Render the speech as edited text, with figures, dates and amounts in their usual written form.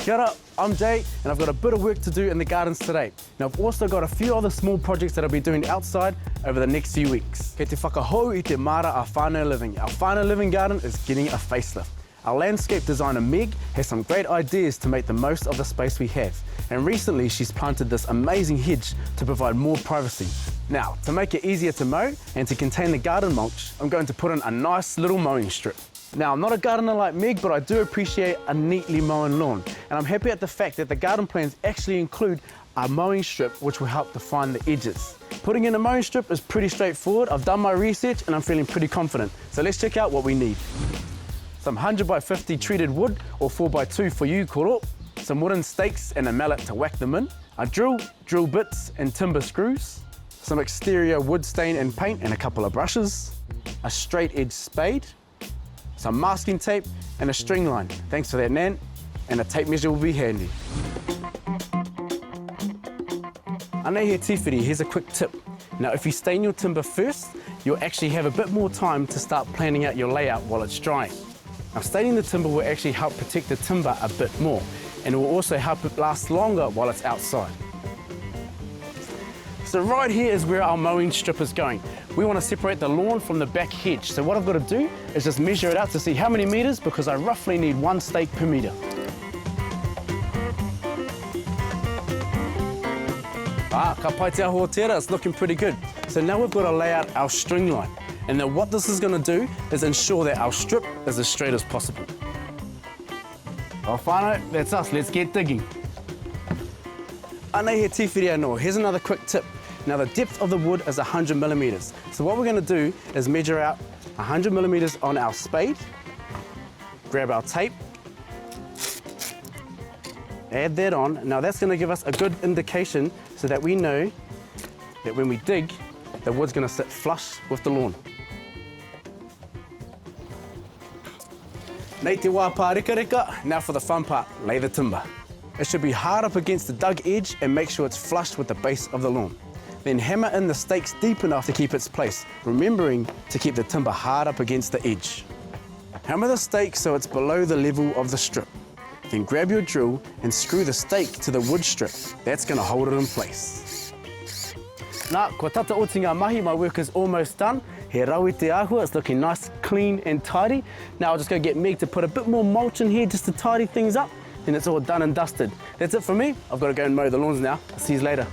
Kia ora, I'm Jay, and I've got a bit of work to do in the gardens today. Now, I've also got a few other small projects that I'll be doing outside over the next few weeks. Kei te whakahou I te mara a Whānau Living. Our Whānau Living garden is getting a facelift. Our landscape designer Meg has some great ideas to make the most of the space we have. And recently, she's planted this amazing hedge to provide more privacy. Now, to make it easier to mow and to contain the garden mulch, I'm going to put in a nice little mowing strip. Now, I'm not a gardener like Meg, but I do appreciate a neatly mown lawn. And I'm happy at the fact that the garden plans actually include a mowing strip which will help define the edges. Putting in a mowing strip is pretty straightforward. I've done my research and I'm feeling pretty confident. So let's check out what we need. Some 100 by 50 treated wood, or 4x2 for you, koro. Some wooden stakes and a mallet to whack them in. A drill bits and timber screws. Some exterior wood stain and paint and a couple of brushes. A straight edge spade. Some masking tape and a string line. Thanks for that, Nan. And a tape measure will be handy. Anei he tīwhiri, here's a quick tip. Now, if you stain your timber first, you'll actually have a bit more time to start planning out your layout while it's drying. Now, staining the timber will actually help protect the timber a bit more, and it will also help it last longer while it's outside. So right here is where our mowing strip is going. We want to separate the lawn from the back hedge. So what I've got to do is just measure it out to see how many meters, because I roughly need 1 stake per meter. Ka pai te aho tērā, it's looking pretty good. So now we've got to lay out our string line. And then what this is going to do is ensure that our strip is as straight as possible. Oh, whānau, that's us, let's get digging. Anei he tīwhiri anō, here's another quick tip. Now, the depth of the wood is 100 millimeters. So what we're going to do is measure out 100 millimeters on our spade, grab our tape, add that on. Now that's going to give us a good indication so that we know that when we dig, the wood's going to sit flush with the lawn. Nei te wā pārika, now for the fun part, lay the timber. It should be hard up against the dug edge and make sure it's flush with the base of the lawn. Then hammer in the stakes deep enough to keep its place, remembering to keep the timber hard up against the edge. Hammer the stake so it's below the level of the strip. Then grab your drill and screw the stake to the wood strip. That's going to hold it in place. Nā, kua tata o te ngā mahi, my work is almost done. He raui te āhua, it's looking nice, clean and tidy. Now I'll just go get Meg to put a bit more mulch in here just to tidy things up. Then it's all done and dusted. That's it for me. I've got to go and mow the lawns now. I'll see you later.